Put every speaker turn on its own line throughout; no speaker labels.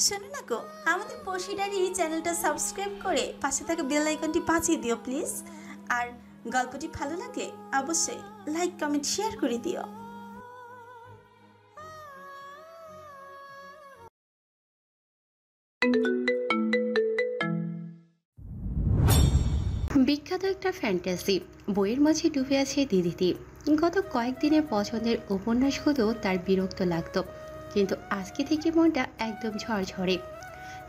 শোনো না গো, আমাদের পশিডারি চ্যানেলটা সাবস্ক্রাইব করে পাশে থাকা বেল আইকনটি বাজিয়ে দিও প্লিজ। আর গল্পটি ভালো লাগলে অবশ্যই লাইক কমেন্ট শেয়ার করে দিও।
বিখ্যাত একটা ফ্যান্টাসি বইয়ের মাঝে ডুবে আছে দিদিটি। গত কয়েকদিনে পছন্দের উপন্যাসগুলো তার বিরক্ত লাগতো, কিন্তু আজকে থেকে মনটা একদম ঝরঝরে।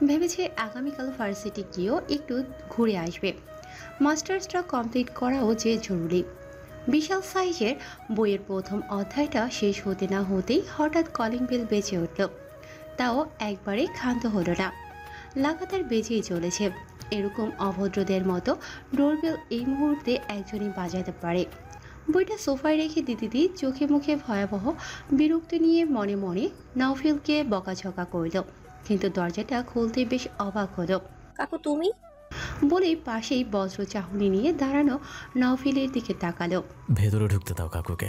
ভেবেছে আগামীকাল ভার্সিটি গিয়েও একটু ঘুরে আসবে। মাস্টার্সটা কমপ্লিট করাও যে জরুরি। বিশাল সাইজের বইয়ের প্রথম অধ্যায়টা শেষ হতে না হতেই হঠাৎ কলিং বেল বেজে উঠল। তাও একবারে ক্ষান্ত হলো না, লাগাতার বেজেই চলেছে। এরকম অভদ্রদের মতো ডোরবেল এই মুহূর্তে একজনই বাজাতে পারে। বইটা সোফায় রেখে দিদি চোখে মুখে ভয়াবহ বিরক্তি নিয়ে মনে মনে নাওফিলকে বকাঝকা করল, কিন্তু দরজাটা খুলতে বেশ অবাক হলো।
কাকু তুমি?
বলে পাশেই বজ্র চাহনি নিয়ে দাঁড়ানো নাওফিলের দিকে তাকালো।
ভেতরে ঢুকতে দাও কাকুকে।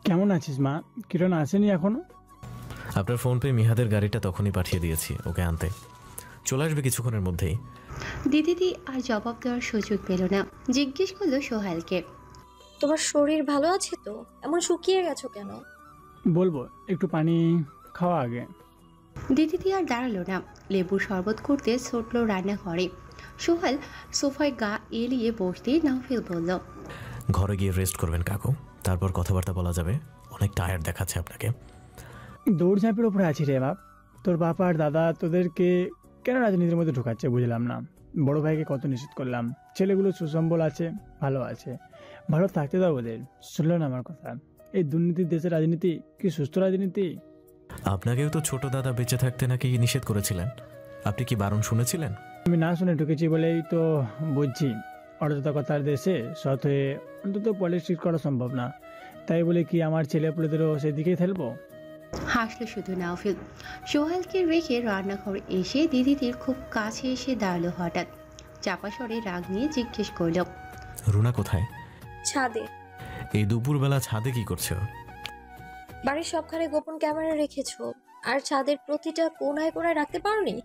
কেমন আছিস মা? কিরণ আসেনি এখনো?
আপনার ফোন পে মিহাদের গাড়িটা তখনই পাঠিয়ে দিয়েছি ওকে আনতে, চলে আসবে কিছুক্ষণের মধ্যেই।
দিদি আর জবাব দেওয়ার সুযোগ পেল না, জিজ্ঞেস করলো সোহেলকে,
তোমার শরীর ভালো আছে তো? এমন শুকিয়ে গেছো কেন?
বলবো একটু পানি খাওয়া আগে।
দিদি আর দাঁড়ালো না, লেবুর শরবত করতে ছুটল রান্নাঘরে। সোহেল সোফায় গা এলিয়ে বসতেই নাওফিল বলল,
ঘরে গিয়ে রেস্ট করবেন কাকু, তারপর কথাবার্তা বলা যাবে। অনেক টায়ার্ড দেখাচ্ছে আপনাকে।
দৌড়ঝাঁপের ওপরে আছি রে বাপ। তোর বাবা আর দাদা তোদেরকে কেন রাজনীতির মধ্যে ঢুকাচ্ছে বুঝলাম না। বড় ভাইকে কত নিষেধ করলাম, ছেলেগুলো সুসম্বল আছে, ভালো আছে, ভালো থাকতে দাও ওদের। শুনলো না আমার কথা। এই দুর্নীতির দেশের রাজনীতি কি সুস্থ রাজনীতি?
আপনাকেও তো ছোট দাদা বেঁচে থাকতে নাকি নিষেধ করেছিলেন, আপনি কি বারণ শুনেছিলেন?
আমি না শুনে ঢুকেছি বলেই তো বুঝছি অরাজকতার দেশে সৎ হয়ে অন্তত পলিটিক্স করা সম্ভব না। তাই বলে কি আমার ছেলেপুলেদেরও সেদিকেই ঠেলবো?
হাসলো শুধু নাওফিল। সোহেলকে রেখে রান্নাঘরে এসে দিদির খুব কাছে এসে দাঁড়ালো হঠাৎ। চাপা স্বরে রাগ নিয়ে জিজ্ঞেস করল,
রুনা কোথায়?
ছাদে।
এই দুপুরবেলা ছাদে কি করছো?
বাড়ির সবখানে গোপন ক্যামেরা রেখেছো, আর ছাদের প্রতিটা কোনায় কোনায় রাখতে পারোনি?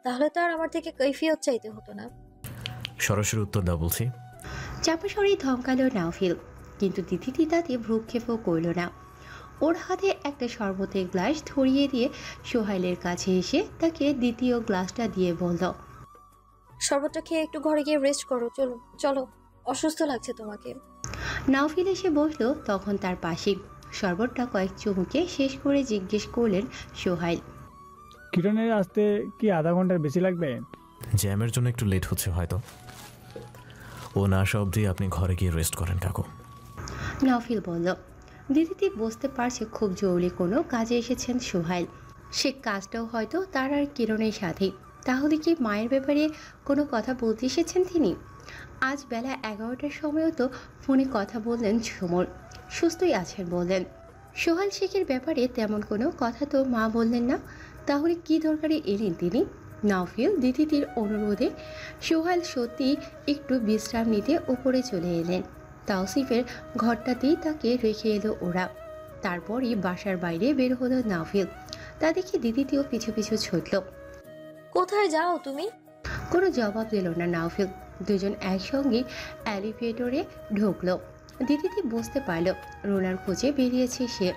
তাহলে তো আর আমার থেকে কৈফিয়ত চাইতে হতো না।
সরাসরি উত্তর দাও বলছি।
চাপা স্বরে ধমকালো নাওফিল, কিন্তু দিদি তাতে ভ্রুক্ষেপও করল না। ওর হাতে একটা শরবতের গ্লাস ধরিয়ে দিয়ে সোহেলের কাছে এসে তাকে দ্বিতীয় গ্লাসটা দিয়ে বলল,
শরবতটা খেয়ে একটু ঘরে গিয়ে রেস্ট করো। চলো চলো, অসুস্থ লাগছে তোমাকে।
নাওফিল এসে বসলো তখন তার পাশে। শরবতটা কয়েক চুমুকে শেষ করে জিজ্ঞেস করলেন সোহেল,
কিরণের আসতে কি আধা ঘন্টার বেশি লাগবে?
জ্যামের জন্য একটু লেট হচ্ছে হয়তো। ও না আসা অবধি আপনি ঘরে গিয়ে রেস্ট করেন কাকু।
নাওফিল বলল। দিদি বুঝতে পারছে খুব জরুরি কোনো কাজে এসেছেন সোহেল। সে কাজটাও হয়তো তার আর কিরণের সাথে। তাহলে কি মায়ের ব্যাপারে কোনো কথা বলতে এসেছেন তিনি? আজ বেলা 11টার সময়ও তো ফোনে কথা বললেন ঝুমুর, সুস্থই আছেন বললেন। সোহেল শেখের ব্যাপারে তেমন কোনো কথা তো মা বললেন না। তাহলে কি দরকারে এলেন তিনি? নাওফিল দিদির অনুরোধে সোহেল সত্যি একটু বিশ্রাম নিতে উপরে চলে এলেন। তাওসিফের ঘরটাতেই তাকে রেখে এলো ওরা। তারপরই বাসার বাইরে বের হলো নাওফিল। তা দেখে দিদিও পিছু পিছু ছুটল।
কোথায় যাও তুমি?
কোনো জবাব দিল না নাওফিল। দুজন একসঙ্গে এলিভেটরে ঢুকলো। দিদি বুঝতে পারল রোনার খোঁজে বেরিয়েছে সে,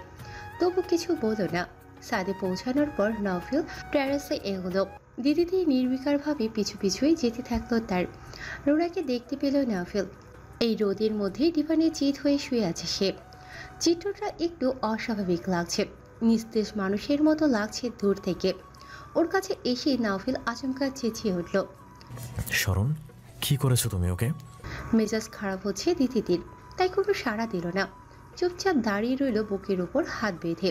তবু কিছু বলল না। ছাদে পৌঁছানোর পর নাওফিল টেরেসে এগোলো। দিদি নির্বিকারভাবে পিছু পিছুই যেতে থাকলো তার। রোনাকে দেখতে পেল নাওফিল। এই রোদের মধ্যে ডিভানে চিত হয়ে শুয়ে আছে সে। চিত্রটা একটু অস্বাভাবিক লাগছে, নিস্তেজ মানুষের মতো লাগছে দূর থেকে। ওর কাছে এসে নাওফিল আচমকা চেঁচিয়ে উঠল,
শরণ, কি করেছো তুমি ওকে?
মেজাজ খারাপ হচ্ছে দিদির, তাই কোনো সাড়া দিল না। চুপচাপ দাঁড়িয়ে রইল বুকের উপর হাত বেঁধে।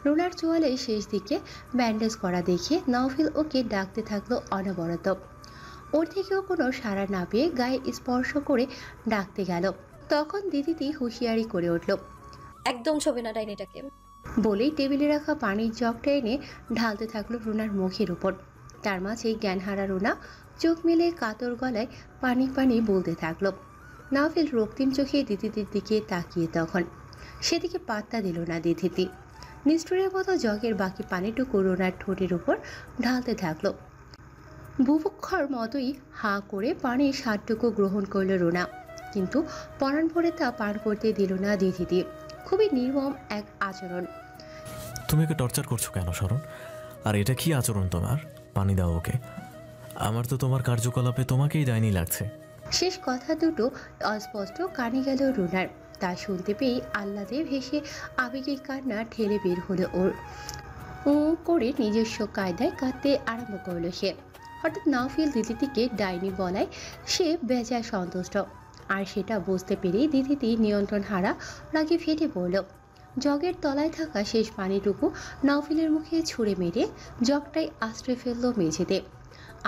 রোনার চোয়ালে শেষ দিকে ব্যান্ডেজ করা দেখে নাওফিল ওকে ডাকতে থাকলো অনবরত। ওর থেকেও কোনো সাড়া না পেয়ে গায়ে স্পর্শ করে ডাকতে গেল। তখন দিদি হুঁশিয়ারি করে উঠল,
একদম ছবে না ডাইনিটাকে।
বলেই টেবিলে রাখা পানির জগটা এনে ঢালতে থাকলো রুনার মুখের উপর। তার মাঝেই জ্ঞানহারা রুনা চোখ মেলে কাতর গলায় পানি পানি বলতে থাকলো। নাওফিল রক্তিম চোখে দিদির দিকে তাকিয়ে তখন সেদিকে পাত্তা দিল না দিদি। নিষ্ঠুরের মতো জগের বাকি পানিটুকু রুনার ঠোঁটের উপর ঢালতে থাকলো। বুভুক্ষর মতোই হাঁ করে পানির স্বাদটুকু গ্রহণ করল রুনা, কিন্তু পরাণ ভরে তা পান করতে দিল না দিদি। খুবই নির্মম এক আচরণ।
তুমি ওকে টর্চার করছো কেন শরণ? আর এটা কি আচরণ তোমার? পানি দাও ওকে। আমার তো তোমার কার্যকলাপে তোমাকেই ডাইনি লাগছে।
শেষ কথা দুটো অস্পষ্ট কানে গেল রুনার। তা শুনতে পেয়ে আহ্লাদে ভেসে আবেগিক কান্না ঠেলে বের হলো ওর। ও করে নিজস্ব কায়দায় কাঁদতে আরম্ভ করলো সে। হঠাৎ নাওফিল দিদিটিকে ডাইনি বলায় সে বেজায় সন্তুষ্ট, আর সেটা বুঝতে পেরেই দিদিটি নিয়ন্ত্রণ হারা রাগে ফেটে পড়ল। জগের তলায় থাকা শেষ পানিটুকু নাওফিলের মুখে ছুঁড়ে মেরে জগটাই আশ্রয় ফেলল মেঝেতে।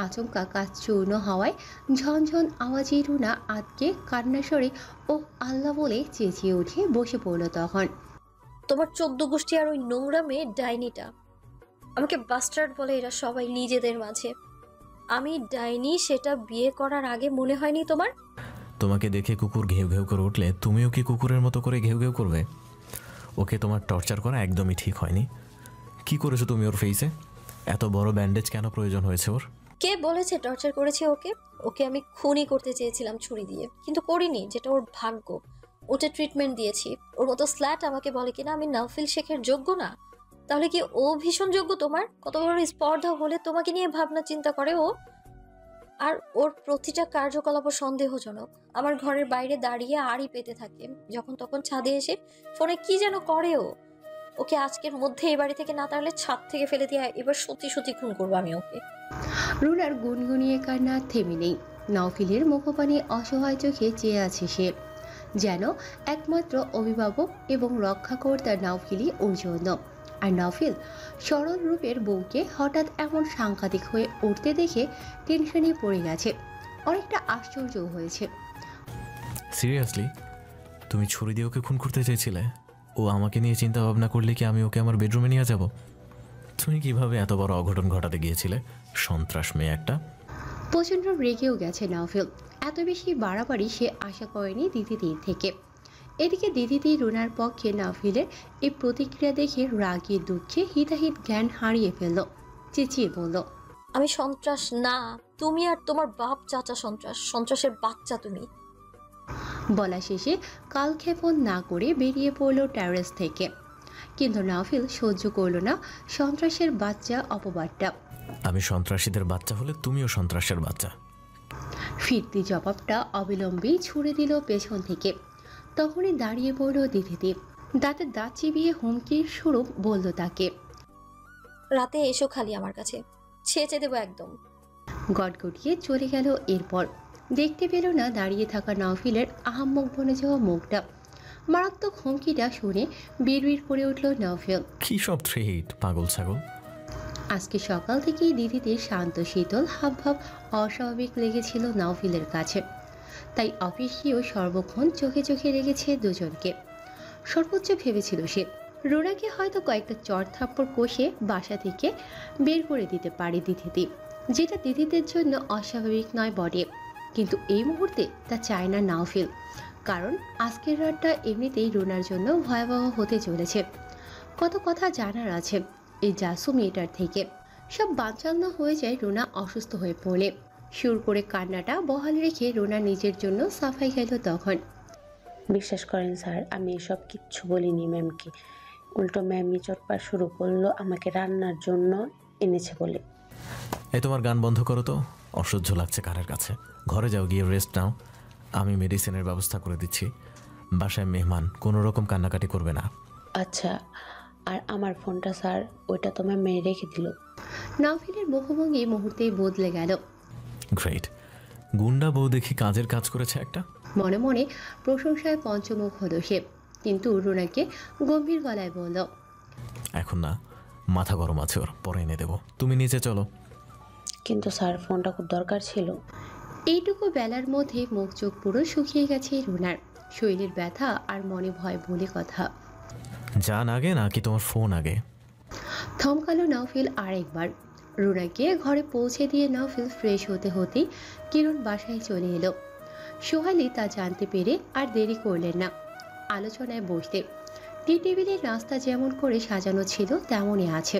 আচমকা কাজ চূর্ণ হওয়ায় ঝনঝন আওয়াজে রুনা আতকে কান্না সরে ও আল্লাহ বলে চেঁচিয়ে উঠে বসে পড়ল। তখন
তোমার 14 গোষ্ঠী আর ওই নোংরা মেয়ে ডাইনিটা আমাকে বাস্টার্ড বলে, এরা সবাই নিজেদের মাঝে। আমি ডাইনি সেটা বিয়ে করার আগে মনে হয়নি তোমার?
তোমাকে দেখে কুকুর ঘেউ ঘেউ করে উঠলে তুমিও কি কুকুরের মতো করে ঘেউ ঘেউ করবে? ওকে তোমার টর্চার করা একদমই ঠিক হয়নি। কি করেছো তুমি ওর ফেসে? এত বড় ব্যান্ডেজ কেন প্রয়োজন হয়েছে ওর?
কে বলেছে টর্চার করেছি ওকে? ওকে আমি খুনই করতে চেয়েছিলাম ছুরি দিয়ে, কিন্তু করিনি, যেটা ওর ভাগ্য। ওটা ট্রিটমেন্ট দিয়েছি। ওর মতো স্ল্যাট আমাকে বলে কিনা আমি নাওফিল শেখের যোগ্য না, তাহলে কি ও ভীষণ যোগ্য তোমার? কত বড় স্পর্ধা হলে তোমাকে নিয়ে ভাবনা চিন্তা করে ও? আর ওর প্রতিটা কার্যকলাপ সন্দেহজনক। আমার ঘরের বাইরে দাঁড়িয়ে আড়ি পেতে থাকে, যখন তখন ছাদে এসে ফোনে কি যেন করে ও। ওকে আজকের মধ্যে এই বাড়ি থেকে না তাহলে ছাদ থেকে ফেলে দিয়ে এবার সত্যি সত্যি খুন করবো আমি ওকে।
রুনার গুনগুনিয়ে কান্না থেমে নেই। নাওফিলের মুখপানে অসহায় চোখে চেয়ে আছে সে, যেন একমাত্র অভিভাবক এবং রক্ষাকর্তা নাওফিলই ওর জন্য। আর নাওফিল সরল রূপের বউকে হঠাৎ এমন সাংঘাতিক হয়ে উঠতে দেখে টেনশনে পড়ে গেছে, অনেকটা আশ্চর্য হয়েছে।
সিরিয়াসলি তুমি ছুরি দিয়ে ওকে খুন করতে চেয়েছিলে? ও আমাকে নিয়ে চিন্তা ভাবনা করলে কি আমি ওকে আমার বেডরুমে নিয়ে যাব? তুমি কিভাবে এত বড় অঘটন ঘটাতে গিয়েছিলে? সন্ত্রাস মেয়ে একটা।
প্রচণ্ড রেগেও গেছে নাওফিল। এত বেশি বাড়াবাড়ি সে আশা করেনি দিদিদির থেকে। এদিকে দিদিদি রুনার পক্ষে নাওফিলের এই প্রতিক্রিয়া দেখে রাগে দুঃখে হিতাহিত জ্ঞান হারিয়ে ফেলল। চেঁচিয়ে বলল,
আমি সন্ত্রাস না, তুমি আর তোমার বাপ চাচা সন্ত্রাস, সন্ত্রাসের বাচ্চা তুমি।
বলা শেষে কালক্ষেপণ না করে বেরিয়ে পড়ল টেরেস থেকে। কিন্তু নাওফিল সহ্য করল না সন্ত্রাসের বাচ্চা অপবাদটা।
আমি সন্ত্রাসীদের বাচ্চা হলে তুমিও সন্ত্রাসের বাচ্চা।
ফিরতি জবাবটা অবিলম্বেই ছুড়ে দিল পেছন থেকে। তখনই দাঁড়িয়ে পড়ল দিদিদি, দাঁতে দাঁত চিবিয়ে হুমকির স্বরূপ বলল তাকে,
রাতে এসো খালি আমার কাছে, ছেঁচে দেবো একদম।
গটগটিয়ে চলে গেল। এরপর দেখতে পেল না দাঁড়িয়ে থাকা নাওফিলের আহাম্মক বনে যাওয়া মুখটা। মারাত্মক হুমকিটা শুনে বিড়বিড় করে উঠল নাওফিল।
কি সব থ্রেট পাগল ছাগল!
আজকে সকাল থেকেই দিদিদের শান্ত শীতল হাবভাব অস্বাভাবিক লেগেছিল নাওফিলের কাছে। তাই অফিসেও সর্বক্ষণ চোখে চোখে রেখেছে দুজনকে। সর্বোচ্চ ভেবেছিল সে রুনাকে হয়তো কয়েকটা চড় থাপ্পড় কষে বাসা থেকে বের করে দিতে পারে দিদিদি, যেটা দিদিদের জন্য অস্বাভাবিক নয় বটে। কিন্তু এই মুহূর্তে তা চায় না নাওফিল, কারণ আজকের রাতটা এমনিতেই রুনার জন্য ভয়াবহ হতে চলেছে। কত কথা জানার আছে এই জাসু মেয়েটার থেকে। সব বানচালনা হয়ে যায় রুনা অসুস্থ হয়ে পড়লে। সুর করে কান্নাটা বহাল রেখে রুনা নিজের জন্য সাফাই গেল তখন।
বিশ্বাস করেন স্যার, আমি এসব কিচ্ছু বলিনি ম্যামকে। উল্টো ম্যামই চটপট শুরু করলো আমাকে রান্নার জন্য এনেছে বলে।
এই তোমার গান বন্ধ করো তো, অসহ্য লাগছে কানের কাছে। ঘরে যাও, গিয়ে রেস্ট নাও। আমি মেডিসিনের ব্যবস্থা করে দিচ্ছি। বাসায় মেহমান, কোনো রকম কান্নাকাটি করবে না।
আচ্ছা, আর আমার ফোনটা স্যার, ওইটা তো ম্যাম মেয়ে রেখে দিল।
নাওফিলের মুখভঙ্গি মুহূর্তেই বদলে গেল।
গ্রেট, গুন্ডা বউ দেখি কাজের কাজ করেছে একটা।
মনে মনে প্রশংসায় পঞ্চমুখ হলো সে, কিন্তু রুনাকে গম্ভীর গলায় বলল,
এখন না, মাথা গরম আছে ওর, পরে এনে দেবো। তুমি নিচে চলো।
কিন্তু স্যার ফোনটা খুব দরকার ছিল।
এইটুকু বেলার মধ্যে মুখ চোখ পুরো শুকিয়ে গেছে রুনার। শরীরের ব্যথা আর মনে ভয় বলে কথা।
জান আগে নাকি তোমার ফোন আগে?
থমকালো নাওফিল আরেকবার। রুনাকে ঘরে পৌঁছে দিয়ে নাওফিল ফ্রেশ হতে হতেই কিরণ বাসায় চলে এলো। সোহালি তা জানতে পেরে আর দেরি করলেন না আলোচনায় বসতে। টি টেবিলের নাস্তা যেমন করে সাজানো ছিল তেমনই আছে।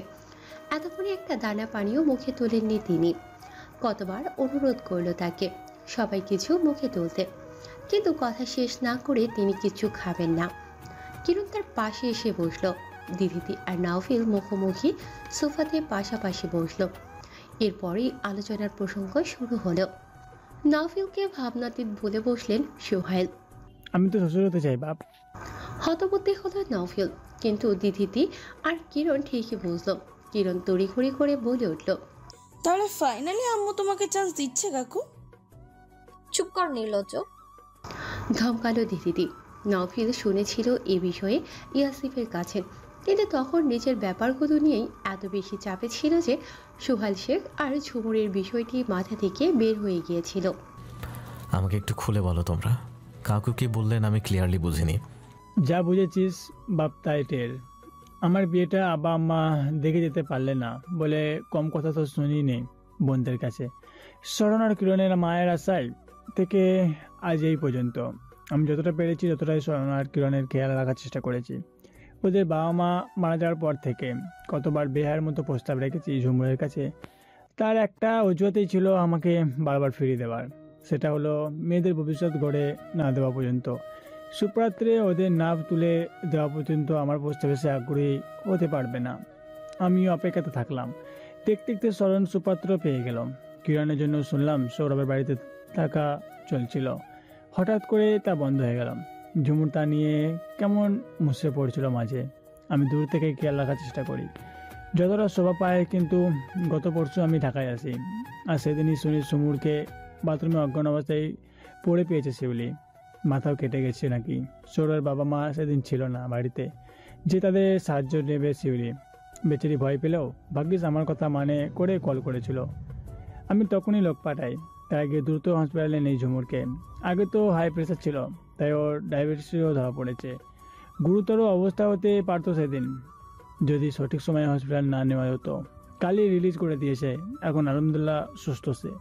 এতক্ষণে একটা দানা পানিও মুখে তোলেননি তিনি। কতবার অনুরোধ করলো তাকে সবাই কিছু মুখে তুলতে, কিন্তু কথা শেষ না করে তিনি কিছু খাবেন না। কিরণ তার পাশে এসে বসলো। দিদিতি আর নাওফিল মুখোমুখি সোফাতে পাশাপাশি বসলো। এরপরই আলোচনার প্রসঙ্গ শুরু হলো। নাওফিলকে ভাবনাতীত বলে বসলেন সোহাইল।
আমি তো শ্বশুর হতে চাই বাপ।
হতবুদ্ধি হলো নাওফিল, কিন্তু দিদিতি আর কিরণ ঠিকই বুঝলো। কিরণ তড়িঘড়ি করে বলে উঠল,
তাহলে ফাইনালি আম্মু তোমাকে চান্স দিচ্ছে কাকু?
চুপ কর নির্লজ্জ।
ধমকালো দিদিতি। নাওফিল শুনেছিল এ বিষয়ে ইয়াসিফের কাছে, কিন্তু তখন নিজের ব্যাপারগুলো নিয়েই এত বেশি চাপে ছিল যে সোহাইল শেখ আর ঝুমুরের বিষয়টি মাথা থেকে বের হয়ে গিয়েছিল।
আমাকে একটু খুলে বলো তোমরা, কাকু কি বললেন আমি ক্লিয়ারলি বুঝিনি।
যা বুঝেছিস বাপ তাই টের। আমার বিয়েটা আব্বা আম্মা দেখে যেতে পারলে না বলে কম কথা তো শুনি নেই বোনদের কাছে। শরণ আর কিরণের মায়ের আশায় থেকে আজ এই পর্যন্ত আমি যতটা পেরেছি ততটাই শরণ আর কিরণের খেয়াল রাখার চেষ্টা করেছি। ওদের বাবা মা মারা যাওয়ার পর থেকে কতবার বেহার মতো প্রস্তাব রেখেছি ঝুমুরের কাছে। তার একটা অজুহাতেই ছিল আমাকে বারবার ফিরিয়ে দেওয়ার, সেটা হলো মেয়েদের ভবিষ্যৎ গড়ে না দেওয়া পর্যন্ত, সুপ্রাত্রে ওদের নাম তুলে দেওয়া পর্যন্ত আমার প্রস্তাবে সে আগ্রহী হতে পারবে না। আমিও অপেক্ষাতে থাকলাম। দেখতে দেখতে শরণ সুপাত্র পেয়ে গেল। কিরণের জন্য শুনলাম সৌরভের বাড়িতে থাকা চলছিল, হঠাৎ করে তা বন্ধ হয়ে গেল। ঝুমুর তা নিয়ে কেমন মুছে পড়ছিল মাঝে। আমি দূর থেকে খেয়াল রাখার চেষ্টা করি যতটা শোভা পায়, কিন্তু গত পরশু আমি ঢাকায় আসি আর সেদিনই শুনি ঝুমুরকে বাথরুমে অজ্ঞান অবস্থায় পড়ে পেয়েছে শিউলি। মাথাও কেটে গেছে নাকি। সৌরভের বাবা মা সেদিন ছিল না বাড়িতে যে তাদের সাহায্য নেবে শিউলি। বেচারি ভয় পেলেও ভাগ্যিস আমার কথা মানে করে কল করেছিল। আমি তখনই লোক পাঠাই, তার আগে দ্রুত হসপিটালে নেই ঝুমুরকে। আগে তো হাই প্রেশার ছিল, তাই ওর ডায়াবেটিসও ধরা পড়েছে। গুরুতর অবস্থা হতে পারতো সেদিন যদি সঠিক সময়ে হসপিটাল না নেওয়া হতো। কালই রিলিজ করে দিয়েছে, এখন আলহামদুলিল্লাহ সুস্থ সে।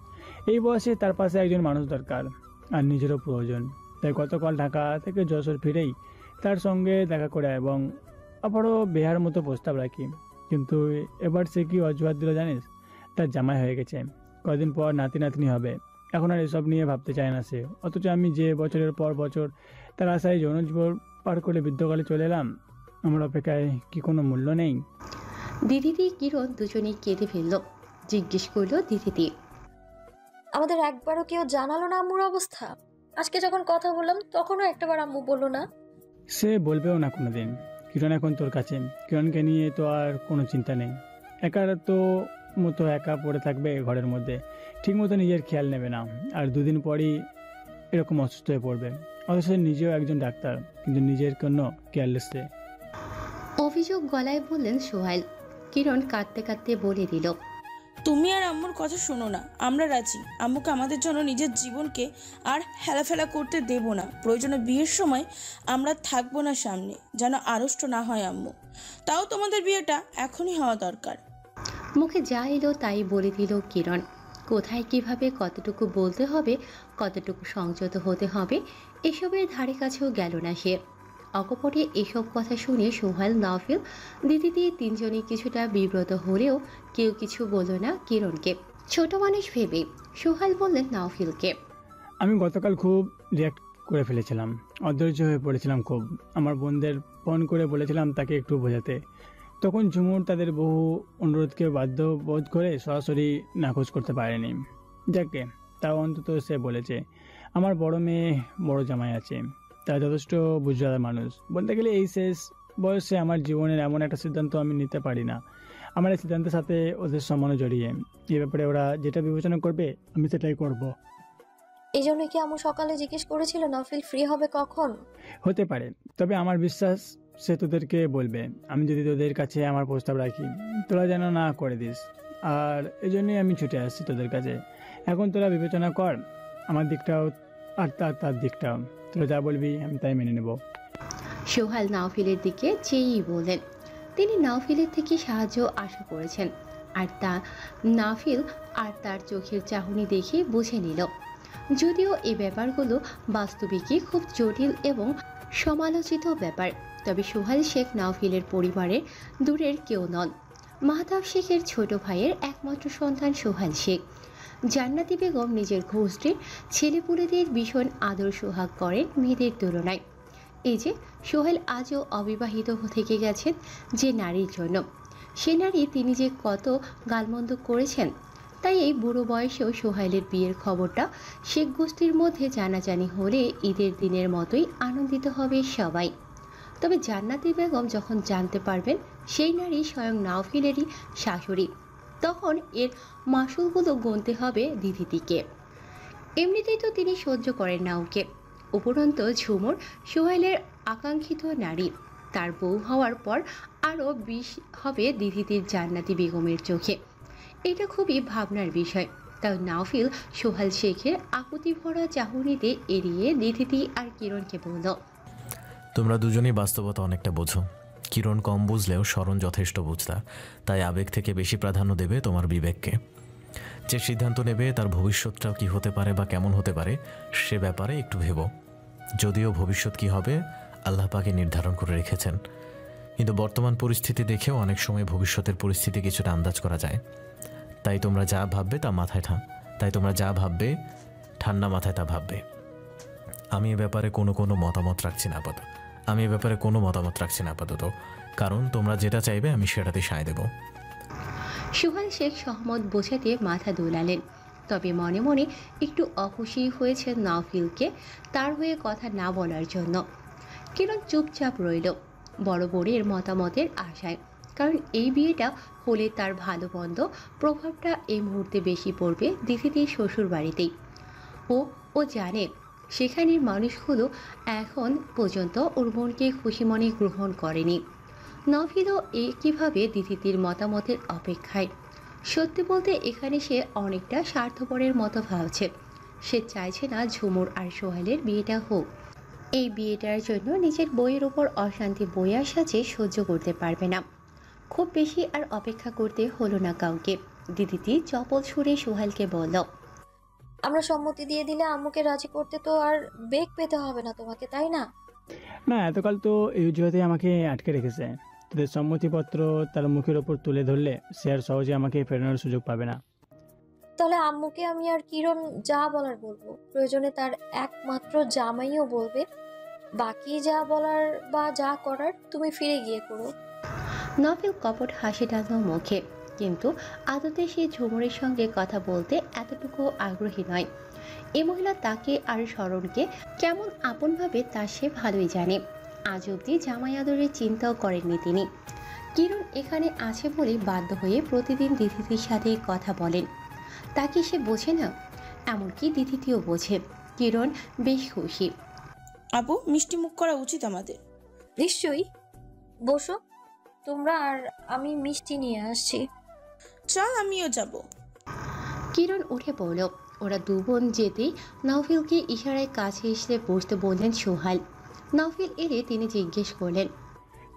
এই বয়সে তার পাশে একজন মানুষ দরকার আর নিজেরও প্রয়োজন। তাই গতকাল ঢাকা থেকে যশোর ফিরেই তার সঙ্গে দেখা করে এবং আবারও বেহার মতো প্রস্তাব রাখি। কিন্তু এবার সে কি অজুহাত দিল জানিস? তার জামাই হয়ে গেছে, কদিন পর নাতি নাতনি হবে। এখন আর এসব নিয়ে ভাবতে চায় না সে। অথচ আমি যে বছরের পর বছর তার আশায় যৌন জীবন পার করে বৃদ্ধকালে চলে এলাম, আমার অপেক্ষায় কি কোনো মূল্য নেই?
দিদিতি কিরণ দুজনেই কেঁদে ফেলল। জিজ্ঞেস করলো দিদিতি,
আমাদের একবারও কেউ জানালো না আম্মুর অবস্থা? আজকে যখন কথা বললাম তখনও একটাবার আম্মু বললো না।
সে বলবেও না কোনোদিন। কিরণ এখন তোর কাছে, কিরণকে নিয়ে তো আর কোনো চিন্তা নেই। একার তো মতো একা পড়ে থাকবে ঘরের মধ্যে, ঠিকমতো নিজের খেয়াল নেবে না, আর দুদিন পরই এরকম অসুস্থ হয়ে পড়বে। অথচ নিজেও একজন ডাক্তার, কিন্তু নিজের কোনো কেয়ারলেস সে।
অভিযোগ গলায় বললেন সোহাইল। কিরণ কাঁদতে কাঁদতে বলে দিল,
তুমি আর আম্মুর কথা শোনো না, আমরা রাজি। আম্মুকে আমাদের জন্য নিজের জীবনকে আর হেলাফেলা করতে দেব না। প্রয়োজনে বিয়ের সময় আমরা থাকবো না সামনে, যেন আড়ষ্ট না হয় আম্মু। তাও তোমাদের বিয়েটা এখনই হওয়া দরকার।
মুখে যা এলো তাই বলে দিল কিরণ। কোথায় কিভাবে কতটুকু বলতে হবে, কতটুকু সংযত হতে হবে, এসবের ধারে কাছেও গেল না সে। অকপটে এসব কথা শুনে সোহাইল, নাওফিল, দিদিতি তিনজনই কিছুটা বিব্রত হলেও কেউ কিছু বলল না কিরণকে। ছোট মানুষ ভেবে সোহাইল বললেন নাওফিলকে,
আমি গতকাল খুব রিয়াক্ট করে ফেলেছিলাম, অধৈর্য হয়ে পড়েছিলাম খুব। আমার বোনদের ফোন করে বলেছিলাম তাকে একটু বোঝাতে। তখন ঝুমুর তাদের বহু অনুরোধকে বাধ্য বোধ করে সরাসরি নাকচ করতে পারেনি। যাকে তাও অন্তত সে বলেছে আমার বড় মেয়ে বড় জামাই আছে, তারা যথেষ্ট বুঝার মানুষ। বলতে গেলে এই শেষ বয়সে আমার জীবনের এমন একটা সিদ্ধান্ত আমি নিতে পারি না। আমার এই সিদ্ধান্তের সাথে ওদের সম্মানও জড়িয়ে। এ ব্যাপারে ওরা যেটা বিবেচনা করবে আমি সেটাই করব।
এই জন্য কি আম্মু সকালে জিজ্ঞেস করেছিল নাফিল ফ্রি হবে কখন?
হতে পারে, তবে আমার বিশ্বাস সে তোদেরকে বলবে। আমি যদি তোদের কাছে আমার প্রস্তাব রাখি, তোরা যেন না করে দিস। আর এই জন্যই আমি ছুটে আসছি তোদের কাছে। এখন তোরা বিবেচনা কর আমার দিকটাও আর তার দিকটাও। তোরা যা বলবি আমি তাই মেনে নেব।
সোহাইল নাওফিলের দিকে চেয়েই বললেন। তিনি নাওফিলের থেকে সাহায্য আশা করেছেন, আর তা নাওফিল আর তার চোখের চাহনি দেখে বুঝে নিল। যদিও এই ব্যাপারগুলো বাস্তবিকই খুব জটিল এবং সমালোচিত ব্যাপার, তবে সোহাইল শেখ নাওফিলের পরিবারের দূরের কেউ নন। মাহতাব শেখের ছোট ভাইয়ের একমাত্র সন্তান সোহাইল শেখ। জান্নাতি বেগম নিজের গোষ্ঠীর ছেলেপুলেদের ভীষণ আদর সোহাগ করেন মেয়েদের তুলনায়। এই যে সোহেল আজও অবিবাহিত থেকে গেছেন যে নারীর জন্য, সে নারী তিনি যে কত গালমন্দ করেছেন, তাই এই বুড়ো বয়সেও সোহেলের বিয়ের খবরটা শেখ গোষ্ঠীর মধ্যে জানাজানি হলে ঈদের দিনের মতোই আনন্দিত হবে সবাই। তবে জান্নাতি বেগম যখন জানতে পারবেন সেই নারী স্বয়ং নাওফিলেরই শাশুড়ি, তখন এর মাসুলগুলো গুনতে হবে দিদিটিকে। এমনিতেই তো তিনি সহ্য করেন না ওকে, উপরন্ত ঝুমুর সোহেলের আকাঙ্ক্ষিত নারী, তার বউ হওয়ার পর আরও বিষ হবে দিদিটির জান্নাতি বেগমের চোখে। এটা খুবই ভাবনার বিষয়। তাও নাওফিল সোহেল শেখের আকুতি ভরা চাহনিতে এড়িয়ে দিদিটি আর কিরণকে বলল,
তোমরা দুজনেই বাস্তবতা অনেকটা বোঝো। কিরণ কম বুঝলেও শরণ যথেষ্ট বুঝতা, তাই আবেগ থেকে বেশি প্রাধান্য দেবে তোমার বিবেককে। যে সিদ্ধান্ত নেবে তার ভবিষ্যৎটাও কি হতে পারে বা কেমন হতে পারে সে ব্যাপারে একটু ভেবো। যদিও ভবিষ্যৎ কি হবে আল্লাহ পাকে নির্ধারণ করে রেখেছেন, কিন্তু বর্তমান পরিস্থিতি দেখেও অনেক সময় ভবিষ্যতের পরিস্থিতি কিছুটা আন্দাজ করা যায়। তাই তোমরা যা ভাববে ঠান্ডা মাথায় তা ভাববে। আমি এ ব্যাপারে কোনো মতামত রাখছি না আপাতত, কারণ তোমরা যেটা চাইবে আমি সেটাতে সায় দেব।
সোহেল শেখ সহমত বোঝাতে মাথা দোলালেন, তবে মনে মনে একটু অখুশি হয়েছে নাওফিলকে তার হয়ে কথা না বলার জন্য। কিরণ চুপচাপ রইল বড় বোনের মতামতের আশায়, কারণ এই বিয়েটা হলে তার ভালো মন্দ প্রভাবটা এই মুহূর্তে বেশি পড়বে দিদিটির শ্বশুর বাড়িতেই। ও জানে সেখানের মানুষগুলো এখন পর্যন্ত ওর বোনকে খুশি মনে গ্রহণ করেনি। নাওফিলও একইভাবে দিদিটির মতামতের অপেক্ষায়। সত্যি বলতে এখানে সে অনেকটা স্বার্থপরের মতো ভাবছে। সে চাইছে না ঝুমুর আর সোহেলের বিয়েটা হোক। এই বিয়েটার জন্য নিজের বইয়ের ওপর অশান্তি বয়ে আসা যে সহ্য করতে পারবে না। খুব বেশি আর অপেক্ষা করতে হলো না কাউকে। দিদিটি চপল ছুঁড়ে সোহেলকে বলল,
আমরা সম্মতি দিয়ে দিলে আম্মুকে রাজি করতে তো আর বেগ পেতে হবে না তোমাকে, তাই না?
না, এতকাল তো এই অজুহাতে আমাকে আটকে রেখেছে। তোদের সম্মতিপত্র তার মুখের ওপর তুলে ধরলে সে আর সহজে আমাকে ফেরানোর সুযোগ পাবে না।
তাহলে আম্মুকে আমি আর কিরণ যা বলার বলবো, প্রয়োজনে তার একমাত্র জামাইও বলবে। বাকি যা বলার বা যা করার তুমি ফিরে গিয়ে করো।
নাওফিল কপট হাসি টানল মুখে, কিন্তু আদতে সে ঝুমুরের সঙ্গে কথা বলতে এতটুকু আগ্রহী নয়। এই মহিলা তাকে আর শরণকে কেমন আপনভাবে তা সে ভালোই জানে। আজ অবধি জামাই আদরের চিন্তাও করেননি তিনি। কিরণ এখানে আছে বলে বাধ্য হয়ে প্রতিদিন দিদিটির সাথে কথা বলেন। তাকে সে বোঝে না? এমনকি দিদিটিও বোঝে। কিরণ বেশ খুশি।
আপু, মিষ্টি মুখ করা উচিত আমাদের।
নিশ্চয়ই, বসো তোমরা, আর আমি মিষ্টি নিয়ে আসছি।
চল, আমিও যাব।
কিরণ উঠে পড়ল। ওরা দু বোন যেতেই নাওফিলকে ইশারায় কাছে এসে বসতে বললেন সোহাইল। নাওফিল এলে তিনি জিজ্ঞেস করলেন,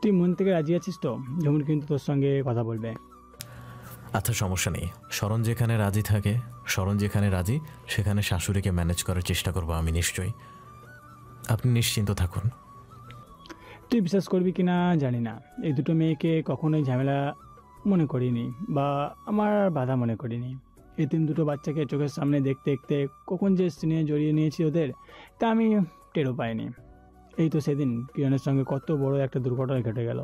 তুই মন থেকে রাজি আছিস তো? ঝুমুর কিন্তু তোর সঙ্গে কথা বলবে।
আচ্ছা, সমস্যা নেই। শরণ যেখানে রাজি সেখানে শাশুড়িকে ম্যানেজ করার চেষ্টা করবো আমি নিশ্চয়ই। আপনি নিশ্চিন্ত থাকুন।
তুই বিশ্বাস করবি কি না জানি না, এই দুটো মেয়েকে কখনোই ঝামেলা মনে করিনি বা আমার বাধা মনে করিনি। এই দুটো বাচ্চাকে চোখের সামনে দেখতে দেখতে কখন যে স্নেহে জড়িয়ে নিয়েছি ওদের, তা আমি টেরও পাইনি। এই তো সেদিন কিরণের সঙ্গে কত বড় একটা দুর্ঘটনা ঘটে গেল।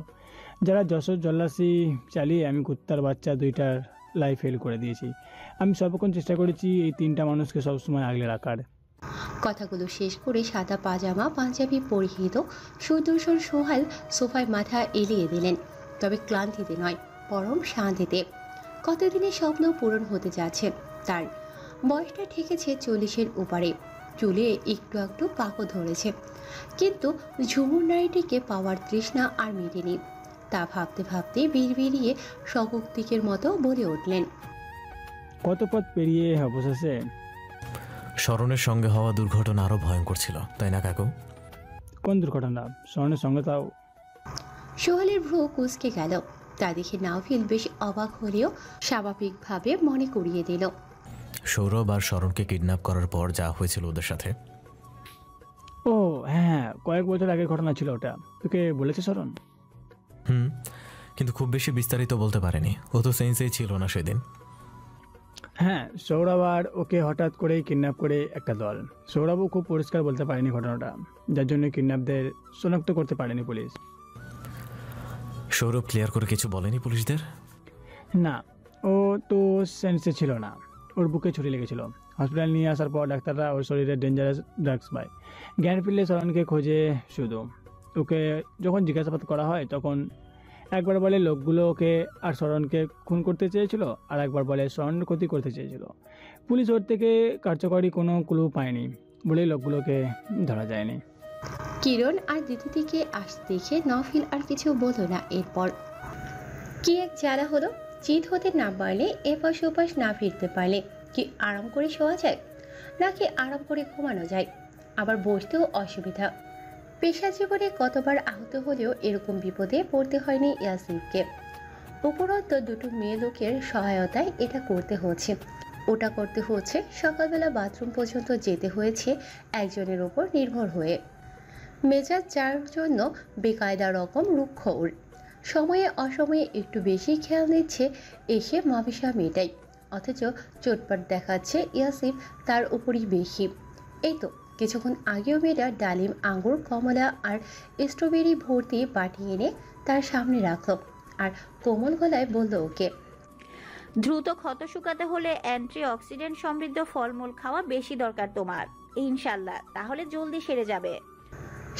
যারা যশোর জল্লাসি চালিয়ে আমি কুত্তার বাচ্চা দুইটার লাইফ ফেল করে দিয়েছি। আমি সর্বক্ষণ চেষ্টা করেছি এই তিনটা মানুষকে সবসময় আগলে রাখার।
কথাগুলো শেষ করে সাদা পাজামা পাঞ্জাবি পরিহিত সুদর্শন সোহাইল সোফায় মাথা এলিয়ে দিলেন, তবে ক্লান্তিতে নয়, পরম শান্তিতে। কতদিনের স্বপ্ন পূরণ হতে যাচ্ছে তার। বয়সটা ঠেকেছে 40-এর উপরে, চুলে একটু একটু পাকও ধরেছে, কিন্তু ঝুমুর নারীটিকে পাওয়ার তৃষ্ণা আর মেটেনি। তা ভাবতে ভাবতে বিড়বিড়িয়ে শক্তিকের মতো বলে উঠলেন,
কত পথ পেরিয়ে অবশেষে।
শরণের সঙ্গে হওয়া দুর্ঘটনা আরো ভয়ঙ্কর ছিল, তাই না কাকু?
কোন দুর্ঘটনা? স্বর্ণের সঙ্গে তাও?
সোহেলের ভ্রু কুঁচকে গেল। তা দেখে নাওফিল বেশ অবাক হলেও স্বাভাবিকভাবে মনে করিয়ে দিল,
সৌরভ আর শরণকে কিডন্যাপ করার পর যা হয়েছিল ওদের সাথে।
ও হ্যাঁ, কয়েক বছর আগের ঘটনা ছিল ওটা। তোকে বলেছে শরণ?
হুম, কিন্তু খুব বেশি বিস্তারিত বলতে পারেনি। ও তো সেন্সেই ছিল না সেদিন।
হ্যাঁ, সৌরভ আর ওকে হঠাৎ করেই কিডন্যাপ করে একটা দল। সৌরভও খুব পরিষ্কার বলতে পারেনি ঘটনাটা, যার জন্য কিডন্যাপদের শনাক্ত করতে পারেনি পুলিশ।
সৌরভ ক্লিয়ার করে কিছু বলেনি পুলিশদের?
না, ও তো সেন্সে ছিল না। ওর বুকে ছুরি লেগেছিল। হসপিটাল নিয়ে আসার পর ডাক্তাররা ওর শরীরে ডেঞ্জারাস ড্রাগস পায়। জ্ঞান ফিরলে শরণকে খোঁজে শুধু। ওকে যখন জিজ্ঞাসাবাদ করা হয় তখন একবার বলে লোকগুলো ওকে আর শরণকে খুন করতে চেয়েছিল, আর একবার বলে শরণের ক্ষতি করতে চেয়েছিল। পুলিশ ওর থেকে কার্যকরী কোনো ক্লু পায়নি বলে লোকগুলোকে ধরা যায়নি।
কিরণ আর দিদিকে আসতে দেখে নফিল আর কিছু বলল না। এরপর কি এক জ্বালা হলো। জিদ হতে না পারলে এপাশ ওপাশ না ফিরতে পারলে কি আরাম করে শোয়া যায়, নাকি আরাম করে ঘুমানো যায়? আবার বসতেও অসুবিধা। পেশা জীবনে কতবার আহত হলেও এরকম বিপদে পড়তে হয়নি ইয়াসিফকে। উপরন্ত দুটো মেয়ে লোকের সহায়তায় এটা করতে হচ্ছে, ওটা করতে হচ্ছে, সকালবেলা বাথরুম পর্যন্ত যেতে হয়েছে একজনের ওপর নির্ভর হয়ে। মেজাজ যার জন্য বেকায়দা রকম রুক্ষ ওর। সময়ে অসময়ে একটু বেশি খেয়াল নিচ্ছে এসে মাবিসা মেয়েটাই, অথচ চোটপাট দেখাচ্ছে ইয়াসিফ তার উপরই বেশি। এই তো কিছুক্ষণ আগেও মেয়েটা ডালিম, আঙ্গুর, কমলা আর স্ট্রবেরি ভর্তি বাটি এনে তার সামনে রাখল আর কোমল গলায় বলল ওকে,
দ্রুত ক্ষত শুকাতে হলে অ্যান্টি অক্সিডেন্ট সমৃদ্ধ ফলমূল খাওয়া বেশি দরকার তোমার, ইনশাল্লাহ, তাহলে জলদি সেরে যাবে।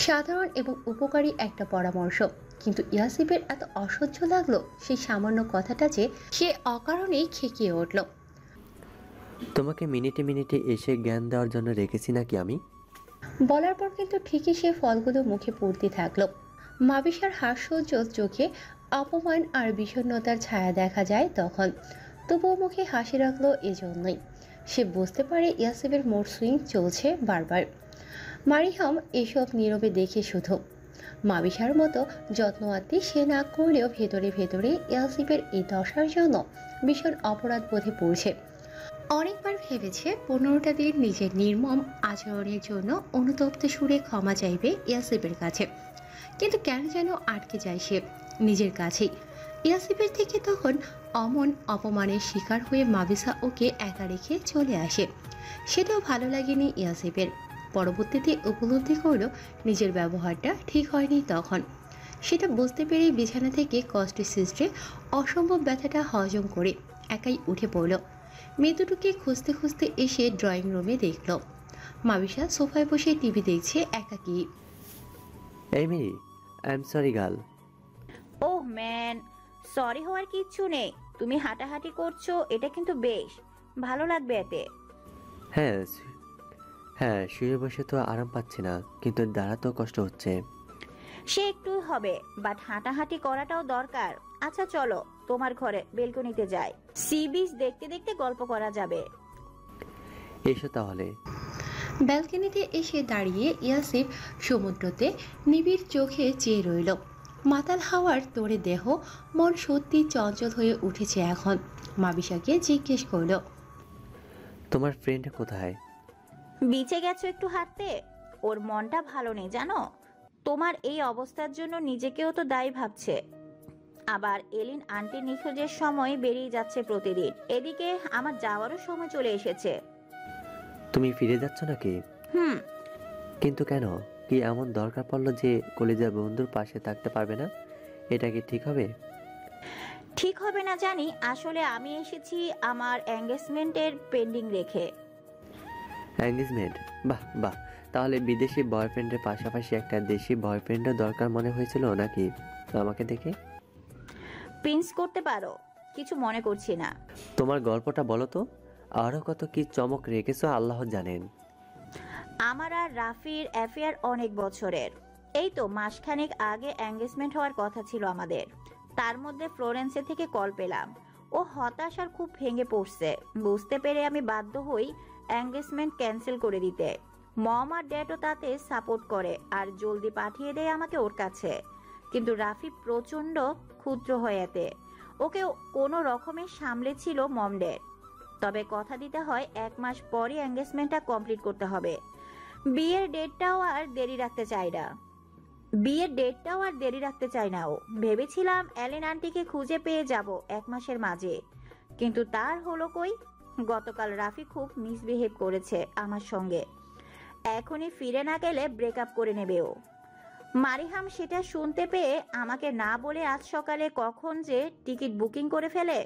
সাধারণ এবং উপকারী একটা পরামর্শ, কিন্তু ইয়াসিফের এত অসহ্য লাগলো সেই সামান্য কথাটা যে সে অকারণেই খেকিয়ে উঠল।
তোমাকে মিনিটে মিনিটে এসে জ্ঞান দেওয়ার জন্য রেখেছি নাকি আমি?
বলার পর কিন্তু ঠিকই সে ফলগুলো মুখে পড়তে থাকলো। মাবিসার হাস্যোজ্জ্বল চোখে অপমান আর বিষণ্ণতার ছায়া দেখা যায় তখন। তবুও মুখে হাসি রাখলো এজন্যই। সে বুঝতে পারে ইয়াসিফের মোড সুইং চলছে বারবার। মারিহাম এসব নীরবে দেখে শুধু। মাবিসার মতো যত্নআত্তি সে না করলেও ভেতরে ভেতরে ইয়াসিফের এই দশার জন্য ভীষণ অপরাধ বোধে পড়ছে। অনেকবার ভেবেছে 15টা দিন নিজের নির্মম আচরণের জন্য অনুতপ্ত সুরে ক্ষমা চাইবে ইয়াসিফের কাছে, কিন্তু কেন যেন আটকে যায় সে নিজের কাছেই। ইয়াসিফের থেকে তখন অমন অপমানের শিকার হয়ে মাবিসা ওকে একা রেখে চলে আসে। সেটাও ভালো লাগেনি ইয়াসিফের। পরবর্তীতে উপলব্ধি করল নিজের ব্যবহারটা ঠিক হয়নি তখন। সেটা বুঝতে পেরেই বিছানা থেকে কষ্টে সৃষ্টে অসম্ভব ব্যথাটা হজম করে একাই উঠে পড়ল। মেয়ে দুটোকে খুঁজতে খুঁজতে এসে ড্রয়িং রুমে দেখল মাবিসা সোফায় বসে টিভি দেখছে একাকী।
এই Mary, I am sorry girl.
Oh man, sorry হওয়ার কিচ্ছু নেই। তুমি হাঁটাহাঁটি করছো, এটা কিন্তু বেশ ভালো লাগবে এতে।
হ্যাঁ হ্যাঁ, শুয়ে বসে তো আরাম পাচ্ছি না, কিন্তু দাঁড়াতেও কষ্ট হচ্ছে।
সে একটু হবে, বাট হাঁটাহাঁটি করাটাও দরকার। আচ্ছা চলো তোমার ঘরে বেলকনিতে যাই, সি বিচ দেখতে দেখতে গল্প করা যাবে।
এসো তাহলে।
ব্যালকনিতে এসে দাঁড়িয়ে ইয়াসিফ সমুদ্রতে নিবিড় চোখে চেয়ে রইল। মাতাল হাওয়ার তোড়ে দেহ, মন সত্যি চঞ্চল হয়ে উঠেছে এখন। মাবিসাকে জিজ্ঞেস করল,
তোমার ফ্রেন্ড কোথায়?
বিচে গেছো একটু হাঁটতে। ওর মনটা ভালো নেই জানো। তোমার এই অবস্থার জন্য নিজেকেও তো দায়ী ভাবছে। আবার এলিন আন্টি নিখোঁজের সময় বেরিয়ে যাচ্ছে প্রতিদিন। এদিকে আমার যাওয়ারও সময় চলে এসেছে।
তুমি ফিরে যাচ্ছ নাকি? কিন্তু কেন? কি এমন দরকার পড়লো যে কলেজের বন্ধুর পাশে থাকতে পারবে না? এটা কি ঠিক হবে?
ঠিক হবে না জানি, আসলে আমি এসেছি আমার এঙ্গেজমেন্টের পেন্ডিং রেখে।
এঙ্গেজমেন্ট? বাহ বাহ, তাহলে বিদেশি বয়ফ্রেন্ডের পাশাপাশি একটা দেশি বয়ফ্রেন্ডও দরকার মনে হয়েছিল নাকি আমাকে দেখে?
প্রিন্স করতে পারো, কিছু মনে করছি না।
তোমার গল্পটা বলো তো, আরো কত কি চমক রেখেছো আল্লাহ জানেন।
আমার আর রাফির অ্যাফেয়ার অনেক বছরের। এই তো মাসখানেক আগে এঙ্গেজমেন্ট হওয়ার কথা ছিল আমাদের। তার মধ্যে ফ্লোরেন্সে থেকে কল পেলাম। ও হতাশ আর খুব ভেঙে পড়ছে। বুঝতে পেরে আমি বাধ্য হই এঙ্গেজমেন্ট ক্যান্সেল করে দিতে। মম আর ড্যাডও তাতে সাপোর্ট করে আর জলদি পাঠিয়ে দেয় আমাকে ওর কাছে। কিন্তু রাফি প্রচন্ড ক্ষুদ্র হয়ে এতে। ওকে কোনো রকমে সামলেছিল মম ড্যাড। তবে কথা দিতে হয় 1 মাস পরই এঙ্গেজমেন্টটা কমপ্লিট করতে হবে। বিয়ের ডেটটাও আর দেরি রাখতে চাই না ও। ভেবেছিলাম অ্যালেন আন্টিকে খুঁজে পেয়ে যাব 1 মাসের মাঝে, কিন্তু তার হলো কই। গতকাল রাফি খুব মিসবিহেভ করেছে আমার সঙ্গে। এখনই ফিরে না গেলে ব্রেকআপ করে নেবে ও। মারিহাম সেটা শুনতে পেয়ে আমাকে না বলে আজ সকালে কখন যে টিকিট বুকিং করে ফেলে।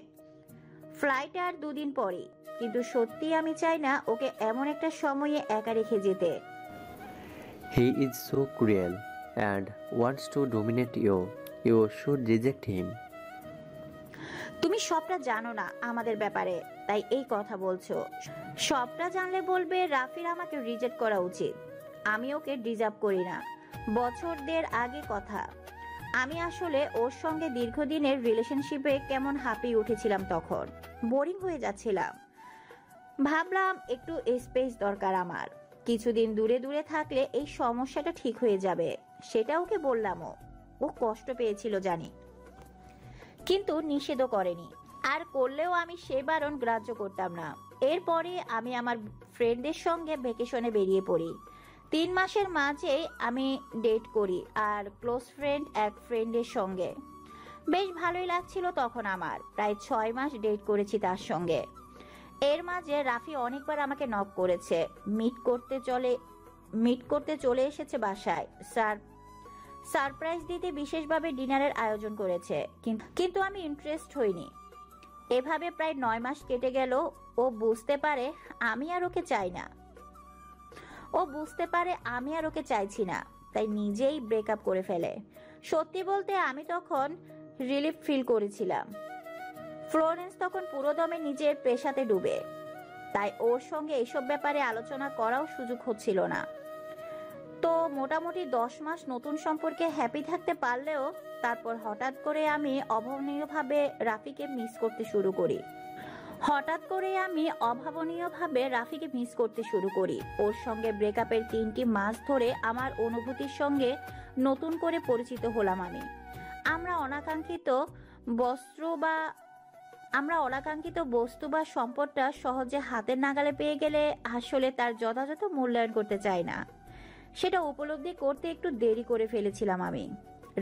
ফ্লাইট আর 2 দিন পরে। কিন্তু সত্যি আমি চাই না ওকে এমন একটা সময়ে একা রেখে যেতে।
He is so cruel and wants to dominate you. You should reject him.
তুমি সবটা জানো না আমাদের ব্যাপারে, তাই এই কথা বলছো। সবটা জানলে বলবে রাফির আমাকে রিজেক্ট করা উচিত। আমি ওকে ডিজার্ভ করি না। বছরদের আগে কথা। আমি আসলে ওর সঙ্গে দীর্ঘদিনের রিলেশনশিপে কেমন হাঁপিয়ে উঠেছিলাম, তখন বোরিং হয়ে যাচ্ছিলাম। ভাবলাম একটু স্পেস দরকার আমার। কিছুদিন দূরে দূরে থাকলে এই সমস্যাটা ঠিক হয়ে যাবে। সেটা ওকে বললামও। ও কষ্ট পেয়েছিল জানি, কিন্তু নিষেধও করেনি। আর করলেও আমি সে বারণ গ্রাহ্য করতাম না। এরপরে আমি আমার ফ্রেন্ডদের সঙ্গে ভ্যাকেশনে বেরিয়ে পড়ি। 3 মাসের মাঝে আমি ডেট করি আর ক্লোজ ফ্রেন্ড এক ফ্রেন্ডের সঙ্গে। বেশ ভালোই লাগছিল তখন আমার। প্রায় 6 মাস ডেট করেছি তার সঙ্গে। এর মাঝে রাফি অনেকবার আমাকে নক করেছে। মিট করতে চলে এসেছে বাসায়। সারপ্রাইজ দিতে বিশেষভাবে ডিনারের আয়োজন করেছে, কিন্তু আমি ইন্টারেস্ট হইনি। এভাবে প্রায় 9 মাস কেটে গেল। ও বুঝতে পারে আমি আর ওকে চাইছি না, তাই নিজেই ব্রেকআপ করে ফেলে। সত্যি বলতে আমি তখন রিলিফ ফিল করেছিলাম। ফ্লোরেন্স তখন পুরোদমে নিজের পেশাতে ডুবে, তাই ওর সঙ্গে এইসব ব্যাপারে আলোচনা করাও সুযোগ হচ্ছিল না। তো মোটামুটি 10 মাস নতুন সম্পর্কে হ্যাপি থাকতে পারলেও তারপর হঠাৎ করে আমি অভাবনীয়ভাবে রাফিকে মিস করতে শুরু করি। ওর সঙ্গে ব্রেকআপের 3টি মাস ধরে আমার অনুভূতির সঙ্গে নতুন করে পরিচিত হলাম আমি। আমরা অনাকাঙ্ক্ষিত বস্তু বা সম্পদটা সহজে হাতের নাগালে পেয়ে গেলে আসলে তার যথাযথ মূল্যায়ন করতে চাই না। সেটা উপলব্ধি করতে একটু দেরি করে ফেলেছিলাম আমি।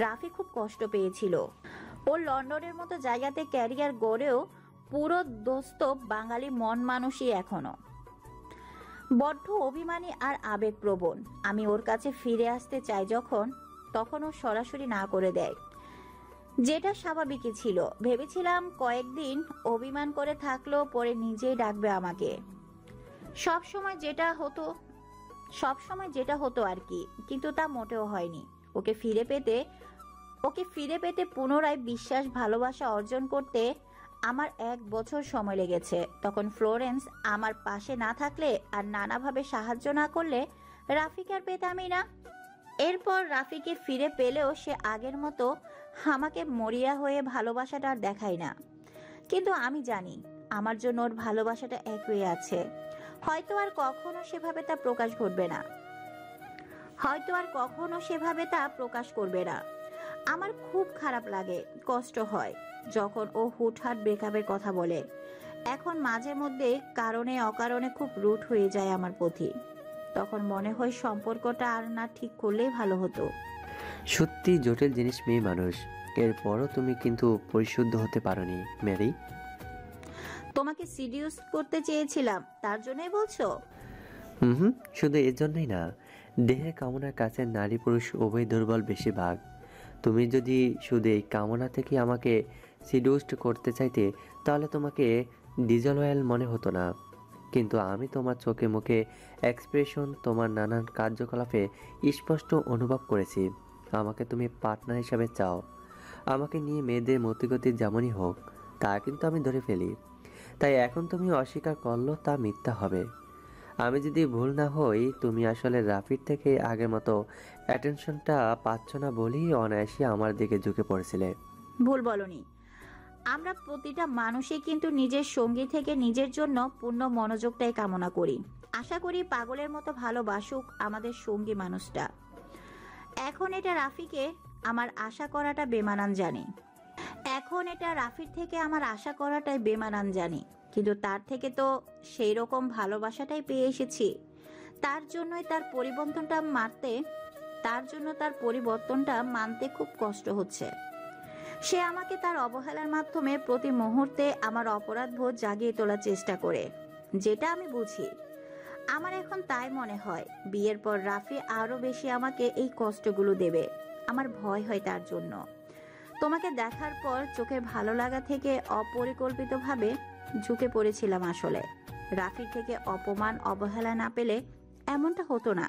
রাফি খুব কষ্ট পেয়েছিল। ও লন্ডনের মতো জায়গাতে ক্যারিয়ার গড়েও পুরো দোস্ত বাঙালি মন মানুষই এখনো বড্ড অভিমানী আর আবেগপ্রবণ। আমি ওর কাছে ফিরে আসতে চাই তখন ও সরাসরি না করে দেয়, যেটা স্বাভাবিকই ছিল। ভেবেছিলাম কয়েকদিন অভিমান করে থাকলেও পরে নিজেই ডাকবে আমাকে। সবসময় যেটা হতো আর কি, কিন্তু তা মোটেও হয়নি। ওকে ফিরে পেতে পুনরায় বিশ্বাস ভালোবাসা অর্জন করতে আমার 1 বছর সময় লেগেছে। তখন ফ্লোরেন্স আমার পাশে না থাকলে আর নানাভাবে সাহায্য না করলে রাফিকে আর পেতামই না। এরপর রাফিকে ফিরে পেলেও সে আগের মতো আমাকে মরিয়া হয়ে ভালোবাসাটা আর দেখায় না। কিন্তু আমি জানি আমার জন্য ওর ভালোবাসাটা এক হয়ে আছে। হয়তো আর কখনো সেভাবে তা প্রকাশ করবে না। আমার খুব খারাপ লাগে, কষ্ট হয় যখন ও হুটহাট ব্রেকআপের কথা বলে। এখন মাঝে মধ্যে কারণে অকারণে খুব রুট হয়ে যায় আমার প্রতি। তখন মনে হয় সম্পর্কটা আর না ঠিক করলেই ভালো হতো।
সত্যি জটিল জিনিস মেয়ে মানুষ। এরপরও তুমি কিন্তু পরিশুদ্ধ হতে পারোনি মেরি।
তোমাকে সিডিউস করতে চেয়েছিলাম, তার জন্যই বলছো?
শুধু এর জন্যই না, দেহের কামনার কাছে নারী পুরুষ উভয় দুর্বল বেশিরভাগ। তুমি যদি শুধু এই কামনা থেকে আমাকে সিডিউসড করতে চাইতে, তাহলে তোমাকে ডিজেল অয়েল মনে হতো না। কিন্তু আমি তোমার চোখে মুখে এক্সপ্রেশন, তোমার নানান কার্যকলাপে স্পষ্ট অনুভব করেছি আমাকে তুমি পার্টনার হিসাবে চাও। আমাকে নিয়ে মেয়েদের মতিগতি যেমনই হোক তা কিন্তু আমি ধরে ফেলি। তাই এখন তুমি অস্বীকার করলো তা মিথ্যা হবে। আমি যদি ভুল না হই, তুমি আসলে রাফির থেকে আগের মতো অ্যাটেনশনটা পাচ্ছ না বলেই অনায়াসে আমার দিকে ঝুঁকে পড়েছিলে।
ভুল বলনি। আমরা প্রতিটা মানুষই কিন্তু নিজের সঙ্গী থেকে নিজের জন্য পূর্ণ মনোযোগটাই কামনা করি। আশা করি পাগলের মতো ভালোবাসুক আমাদের সঙ্গী মানুষটা। এখন এটা রাফির থেকে আমার আশা করাটাই বেমানান জানি, কিন্তু তার থেকে তো সেই রকম ভালোবাসাটাই পেয়ে এসেছি। তার জন্য তার পরিবর্তনটা মানতে খুব কষ্ট হচ্ছে। সে আমাকে তার অবহেলার মাধ্যমে প্রতি মুহূর্তে আমার অপরাধবোধ জাগিয়ে তোলার চেষ্টা করে, যেটা আমি বুঝি। আমার এখন তাই মনে হয় বিয়ের পর রাফি আরো বেশি আমাকে এই কষ্টগুলো দেবে। আমার ভয় হয় তার জন্য। তোমাকে দেখার পর চোখের ভালো লাগা থেকে অপরিকল্পিতভাবে ঝুঁকে পড়েছিলাম। আসলে রাফির থেকে অপমান অবহেলা না পেলে এমনটা হতো না।